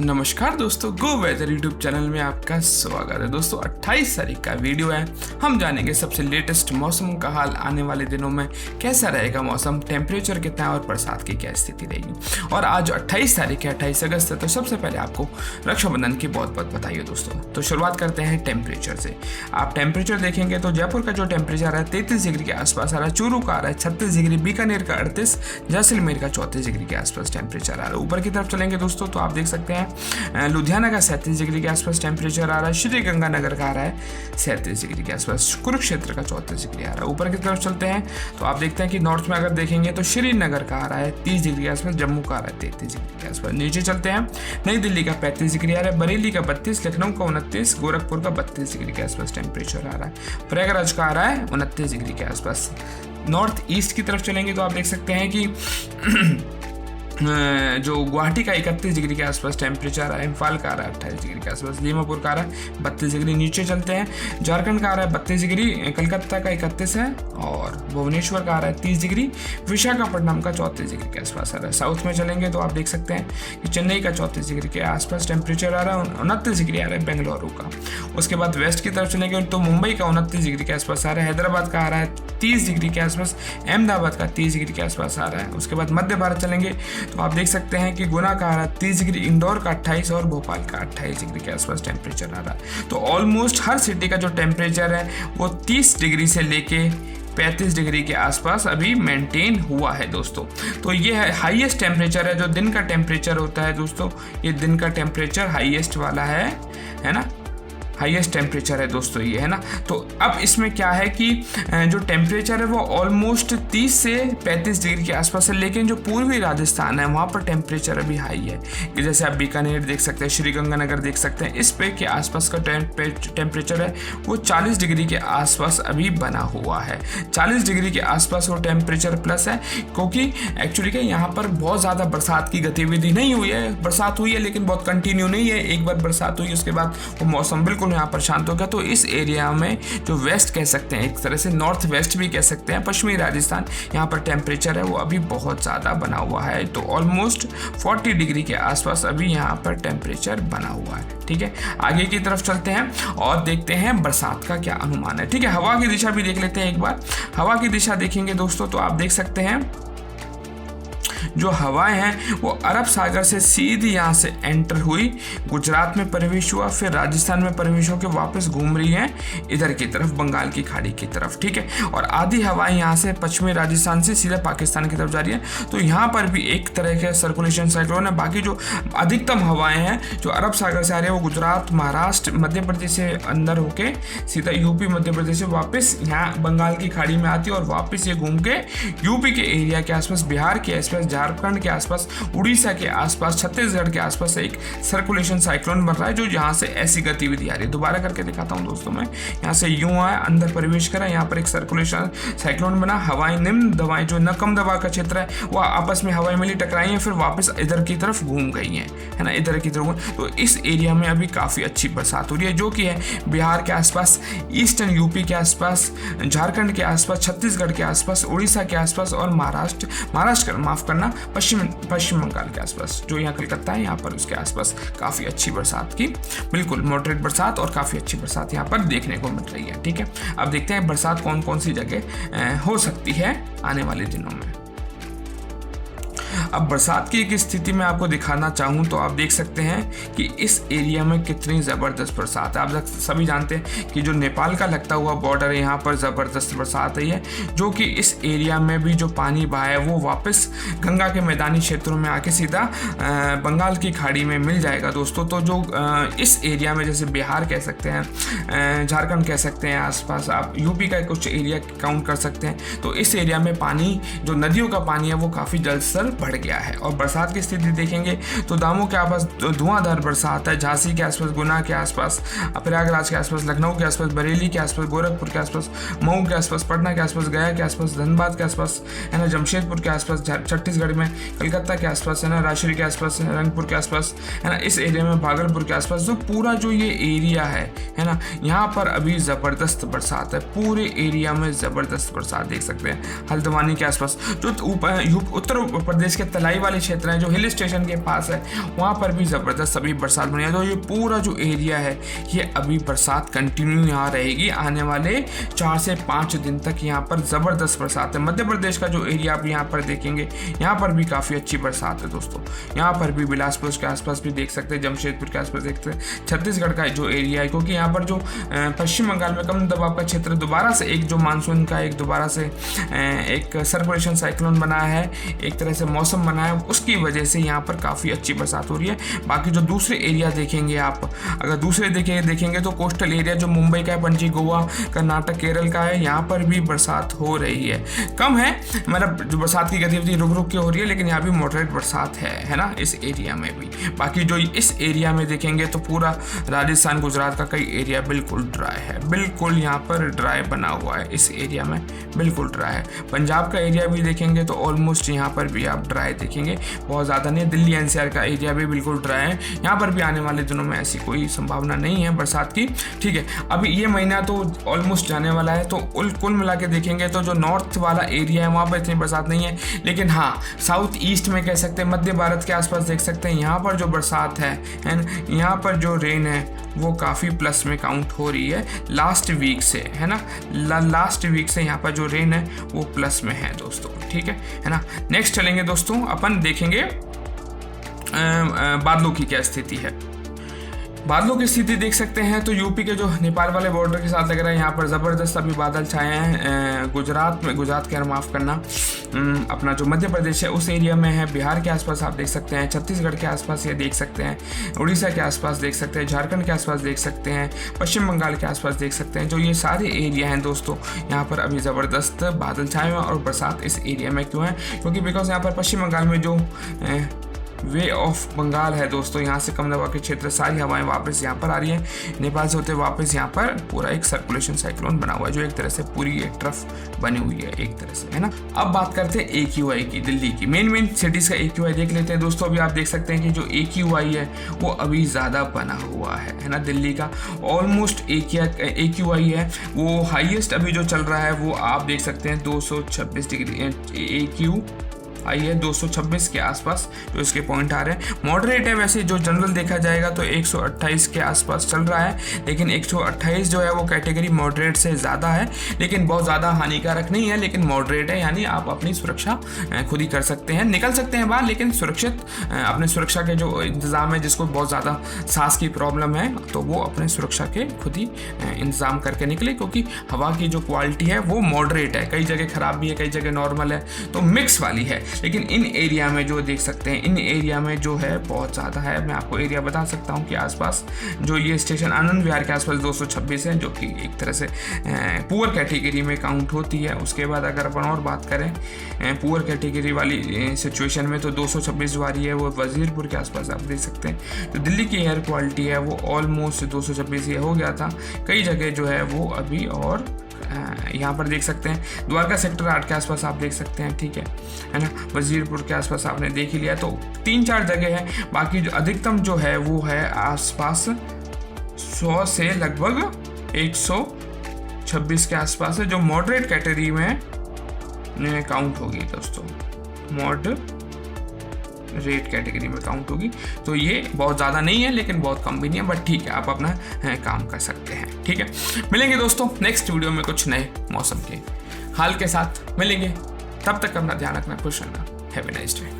नमस्कार दोस्तों, गो weather YouTube channel में आपका स्वागत है। दोस्तों 28 तारीख का वीडियो है। हम जानेंगे सबसे लेटेस्ट मौसम का हाल, आने वाले दिनों में कैसा रहेगा मौसम, टेम्परेचर कितना है और बरसात की क्या स्थिति रहेगी। और आज 28 तारीख है, 28 अगस्त है, तो सबसे पहले आपको रक्षाबंधन की बहुत बहुत बधाई हो दोस्तों। तो शुरुआत करते हैं टेम्परेचर से। आप टेम्परेचर देखेंगे तो जयपुर का जो टेम्परेचर है 33 डिग्री के आसपास आ रहा है, चूरू का आ रहा है 36 डिग्री, बीकानेर का 38, जैसलमेर का 34 डिग्री के आसपास टेम्परेचर आ रहा है। ऊपर की तरफ चलेंगे दोस्तों तो आप देख सकते हैं लुधियाना का 37 डिग्री के आसपास टेम्परेचर आ रहा है, श्री गंगानगर का आ रहा है 37 डिग्री के आसपास, कुरुक्षेत्र का 34 डिग्री आ रहा है। ऊपर की तरफ चलते हैं तो आप देखते हैं कि नॉर्थ में अगर देखेंगे तो श्रीनगर का आ रहा है 30 डिग्री के आसपास, जम्मू का आ रहा है 33 डिग्री के आसपास। नीचे चलते हैं, नई दिल्ली का 35 डिग्री आ रहा है, बरेली का 32, लखनऊ का 29, गोरखपुर का 32 डिग्री के आसपास टेम्परेचर आ रहा है, प्रयागराज का आ रहा है 29 डिग्री के आसपास। नॉर्थ ईस्ट की तरफ चलेंगे तो आप देख सकते हैं कि जो गुवाहाटी का 31 डिग्री के आसपास टेम्परेचर आ रहा है, इम्फाल का आ रहा है 28 डिग्री के आसपास, दीमापुर का आ रहा है 32 डिग्री। नीचे चलते हैं, झारखंड का आ रहा है 32 डिग्री, कलकत्ता का 31 है और भुवनेश्वर का आ रहा है 30 डिग्री, विशाखापट्टनम का 34 डिग्री के आसपास आ रहा है। साउथ में चलेंगे तो आप देख सकते हैं कि चेन्नई का 34 डिग्री के आसपास टेम्परेचर आ रहा है, 29 डिग्री आ रहा है बेंगलुरु का। उसके बाद वेस्ट की तरफ चलेंगे तो मुंबई का 29 डिग्री के आसपास आ रहा है, हैदराबाद का आ रहा है 30 डिग्री के आसपास, अहमदाबाद का 30 डिग्री के आसपास आ रहा है। उसके बाद मध्य भारत चलेंगे तो आप देख सकते हैं कि गुना का आ रहा है 30 डिग्री, इंदौर का 28 और भोपाल का 28 डिग्री के आसपास टेम्परेचर आ रहा है। तो ऑलमोस्ट हर सिटी का जो टेम्परेचर है वो 30 डिग्री से लेके 35 डिग्री के आसपास अभी मेंटेन हुआ है दोस्तों। तो ये है हाईएस्ट टेम्परेचर है, जो दिन का टेम्परेचर होता है दोस्तों, ये दिन का टेम्परेचर हाईएस्ट वाला है ना, हाईएस्ट टेम्परेचर है दोस्तों ये, है ना। तो अब इसमें क्या है कि जो टेम्परेचर है वो ऑलमोस्ट 30 से 35 डिग्री के आसपास है, लेकिन जो पूर्वी राजस्थान है वहाँ पर टेम्परेचर अभी हाई है। कि जैसे आप बीकानेर देख सकते हैं, श्रीगंगानगर देख सकते हैं, इस पे के आसपास का टेम्परेचर है वो 40 डिग्री के आसपास अभी बना हुआ है। 40 डिग्री के आसपास वो टेम्परेचर प्लस है, क्योंकि एक्चुअली क्या यहाँ पर बहुत ज़्यादा बरसात की गतिविधि नहीं हुई है। बरसात हुई है लेकिन बहुत कंटिन्यू नहीं है, एक बार बरसात हुई उसके बाद वो मौसम बिल्कुल यहाँ पर शांत हो गया। तो इस एरिया में जो वेस्ट कह सकते हैं, एक तरह से नॉर्थ वेस्ट भी कह सकते हैं, पश्चिमी राजस्थान, यहाँ पर टेम्परेचर है वो अभी बहुत ज़्यादा बना हुआ है। तो ऑलमोस्ट 40 डिग्री के आसपास अभी यहाँ पर टेम्परेचर बना हुआ है। ठीक है, आगे की तरफ चलते हैं और देखते हैं बरसात का क्या अनुमान है। ठीक है, हवा की दिशा भी देख लेते हैं एक बार। हवा की दिशा देखेंगे दोस्तों तो आप देख सकते हैं जो हवाएं हैं वो अरब सागर से सीधी यहाँ से एंटर हुई, गुजरात में प्रवेश हुआ, फिर राजस्थान में प्रवेश होकर वापस घूम रही हैं इधर की तरफ, बंगाल की खाड़ी की तरफ। ठीक है, और आधी हवाएं यहाँ से पश्चिमी राजस्थान से सीधा पाकिस्तान की तरफ जा रही है। तो यहाँ पर भी एक तरह का सर्कुलेशन साइक्लोन है। बाकी जो अधिकतम हवाएं हैं जो अरब सागर से आ रही है वो गुजरात, महाराष्ट्र, मध्य प्रदेश से अंदर होके सीधा यूपी, मध्य प्रदेश से वापस यहाँ बंगाल की खाड़ी में आती है और वापस ये घूम के यूपी के एरिया के आसपास, बिहार के आसपास, झारखंड के आसपास, उड़ीसा के आसपास, छत्तीसगढ़ के आसपास एक सर्कुलेशन साइक्लोन बन रहा है जो यहाँ से ऐसी गतिविधि आ रही है। दोबारा करके दिखाता हूँ दोस्तों मैं, यहाँ से यूं आया, अंदर प्रवेश करा, यहाँ पर एक सर्कुलेशन साइक्लोन बना, हवाएं निम्न दबाएं जो न कम दबाव का क्षेत्र है वो आपस में हवाएं मिली, टकराई हैं, फिर वापस इधर की तरफ घूम गई हैं, है ना, इधर की तरफ। तो इस एरिया में अभी काफ़ी अच्छी बरसात हो रही है, जो कि है बिहार के आसपास, ईस्टर्न यूपी के आसपास, झारखंड के आसपास, छत्तीसगढ़ के आसपास, उड़ीसा के आसपास और महाराष्ट्र माफ करना, पश्चिम बंगाल के आसपास, जो यहाँ कलकत्ता है यहाँ पर उसके आसपास काफ़ी अच्छी बरसात की, बिल्कुल मॉडरेट बरसात और काफ़ी अच्छी बरसात यहाँ पर देखने को मिल रही है। ठीक है, अब देखते हैं बरसात कौन कौन सी जगह हो सकती है आने वाले दिनों में। अब बरसात की एक स्थिति में आपको दिखाना चाहूँ तो आप देख सकते हैं कि इस एरिया में कितनी ज़बरदस्त बरसात है। आप सभी जानते हैं कि जो नेपाल का लगता हुआ बॉर्डर है यहाँ पर ज़बरदस्त बरसात आई है, जो कि इस एरिया में भी जो पानी बहा है वो वापस गंगा के मैदानी क्षेत्रों में आके सीधा बंगाल की खाड़ी में मिल जाएगा दोस्तों। तो जो इस एरिया में जैसे बिहार कह सकते हैं, झारखंड कह सकते हैं, आसपास आप यूपी का कुछ एरिया काउंट कर सकते हैं। तो इस एरिया में पानी, जो नदियों का पानी है वो काफ़ी जल स्तर बढ़ गया है। और बरसात की स्थिति देखेंगे तो दामों के आसपास धुआंधार बरसात है, झांसी के आसपास, गुना के आसपास, प्रयागराज के आसपास, लखनऊ के आसपास, बरेली के आसपास, गोरखपुर के आसपास, मऊ के आसपास, पटना के आसपास, गया के आसपास, धनबाद के आसपास, है ना, जमशेदपुर के आसपास, छत्तीसगढ़ में कलकत्ता के आसपास, है ना, राजौरी के आसपास, रंगपुर के आसपास, है ना, इस एरिया में भागलपुर के आसपास, जो पूरा जो ये एरिया है ना, यहाँ पर अभी ज़बरदस्त बरसात है, पूरे एरिया में ज़बरदस्त बरसात देख सकते हैं। हल्द्वानी के आसपास, जो उत्तर प्रदेश के तलाई वाले क्षेत्र हैं जो हिल स्टेशन के पास है, वहाँ पर भी ज़बरदस्त अभी बरसात बनी है। तो ये पूरा जो एरिया है ये अभी बरसात कंटिन्यू यहाँ रहेगी, आने वाले 4 से 5 दिन तक यहाँ पर ज़बरदस्त बरसात है। मध्य प्रदेश का जो एरिया आप यहाँ पर देखेंगे, यहाँ पर भी काफ़ी अच्छी बरसात है दोस्तों। यहाँ पर भी बिलासपुर के आसपास भी देख सकते हैं, जमशेदपुर के आसपास देखते हैं, छत्तीसगढ़ का जो एरिया है, क्योंकि यहाँ पर जो पश्चिम बंगाल में कम दबाव का क्षेत्र दोबारा से एक जो मानसून का एक दोबारा से एक सर्कुलेशन साइक्लोन बना है, एक तरह से मौसम बना है, उसकी वजह से यहाँ पर काफ़ी अच्छी बरसात हो रही है। बाकी जो दूसरे एरिया देखेंगे आप, अगर दूसरे देखेंगे तो कोस्टल एरिया जो मुंबई का है, पणजी, गोवा, कर्नाटक, केरल का है, यहाँ पर भी बरसात हो रही है। कम है, मतलब जो बरसात की गतिविधि रुक रुक के हो रही है, लेकिन यहाँ भी मॉडरेट बरसात है ना, इस एरिया में भी। बाकी जो इस एरिया में देखेंगे तो पूरा राजस्थान, गुजरात का कई एरिया बिल्कुल ड्राई है, बिल्कुल यहाँ पर ड्राई बना हुआ है, इस एरिया में बिल्कुल ड्राई है। पंजाब का एरिया भी देखेंगे तो ऑलमोस्ट यहाँ पर भी आप ड्राई देखेंगे, बहुत ज़्यादा नहीं। दिल्ली एनसीआर का एरिया भी बिल्कुल ड्राई है, यहाँ पर भी आने वाले दिनों में ऐसी कोई संभावना नहीं है बरसात की। ठीक है, अभी ये महीना तो ऑलमोस्ट जाने वाला है, तो कुल मिला के देखेंगे तो जो नॉर्थ वाला एरिया है वहाँ पर इतनी बरसात नहीं है, लेकिन हाँ साउथ ईस्ट में कह सकते हैं, मध्य भारत के आसपास देख सकते हैं, यहाँ पर जो बरसात है यहाँ पर जो रेन है वो काफ़ी प्लस में काउंट हो रही है लास्ट वीक से, है ना। लास्ट वीक से यहाँ पर जो रेन है वो प्लस में है दोस्तों, ठीक है ना। नेक्स्ट चलेंगे दोस्तों, अपन देखेंगे बादलों की क्या स्थिति है। बादलों की स्थिति देख सकते हैं तो यूपी के जो नेपाल वाले बॉर्डर के साथ लग रहा है, यहाँ पर ज़बरदस्त अभी बादल छाए हैं। गुजरात के माफ़ करना, अपना जो मध्य प्रदेश है उस एरिया में है, बिहार के आसपास आप देख सकते हैं, छत्तीसगढ़ के आसपास ये देख सकते हैं, उड़ीसा के आसपास देख सकते हैं, झारखंड के आसपास देख सकते हैं, पश्चिम बंगाल के आसपास देख सकते हैं। जो ये सारे एरिया हैं दोस्तों, यहाँ पर अभी ज़बरदस्त बादल छाए हुए हैं। और बरसात इस एरिया में क्यों है, क्योंकि बिकॉज यहाँ पर पश्चिम बंगाल में जो वे ऑफ बंगाल है दोस्तों, यहाँ से कम दबाव के क्षेत्र सारी हवाएं वापस यहाँ पर आ रही है, नेपाल से होते वापस यहाँ पर पूरा एक सर्कुलेशन साइक्लोन बना हुआ है, जो एक तरह से पूरी एक ट्रफ बनी हुई है एक तरह से, है ना। अब बात करते हैं AQI की, दिल्ली की मेन सिटीज़ का AQI देख लेते हैं दोस्तों। अभी आप देख सकते हैं कि जो AQI है वो अभी ज़्यादा बना हुआ है ना, दिल्ली का ऑलमोस्ट AQI है वो हाईएस्ट अभी जो चल रहा है वो आप देख सकते हैं 226 डिग्री AQI है, 226 के आसपास जो इसके पॉइंट आ रहे हैं। मॉडरेट है वैसे, जो जनरल देखा जाएगा तो 128 के आसपास चल रहा है, लेकिन 128 जो है वो कैटेगरी मॉडरेट से ज़्यादा है, लेकिन बहुत ज़्यादा हानिकारक नहीं है, लेकिन मॉडरेट है, यानी आप अपनी सुरक्षा खुद ही कर सकते हैं, निकल सकते हैं बाहर, लेकिन सुरक्षित अपने सुरक्षा के जो इंतज़ाम है, जिसको बहुत ज़्यादा सांस की प्रॉब्लम है तो वो अपने सुरक्षा के खुद ही इंतज़ाम करके निकले, क्योंकि हवा की जो क्वालिटी है वो मॉडरेट है, कई जगह ख़राब भी है, कई जगह नॉर्मल है, तो मिक्स वाली है। लेकिन इन एरिया में जो देख सकते हैं, इन एरिया में जो है बहुत ज़्यादा है। मैं आपको एरिया बता सकता हूँ कि आसपास जो ये स्टेशन आनंद विहार के आसपास 226 है, जो कि एक तरह से पुअर कैटेगरी में काउंट होती है। उसके बाद अगर अपन और बात करें पुअर कैटेगरी वाली सिचुएशन में, तो 226 जो आ रही है वो वजीरपुर के आसपास आप देख सकते हैं। तो दिल्ली की एयर क्वालिटी है वो ऑलमोस्ट 226 ये हो गया था, कई जगह जो है वो अभी और यहाँ पर देख सकते हैं द्वारका सेक्टर 8 के आसपास आप देख सकते हैं, ठीक है ना। वजीरपुर के आसपास आपने देख ही लिया, तो 3-4 जगह है। बाकी जो अधिकतम जो है वो है आसपास 100 से लगभग 126 के आसपास है, जो मॉडरेट कैटेगरी में काउंट होगी दोस्तों, रेट कैटेगरी में काउंट होगी। तो ये बहुत ज़्यादा नहीं है, लेकिन बहुत कम भी नहीं है, बट ठीक है, आप अपना काम कर सकते हैं, ठीक है। मिलेंगे दोस्तों नेक्स्ट वीडियो में कुछ नए मौसम के हाल के साथ मिलेंगे, तब तक अपना ध्यान रखना, खुश रहना। Have a nice day.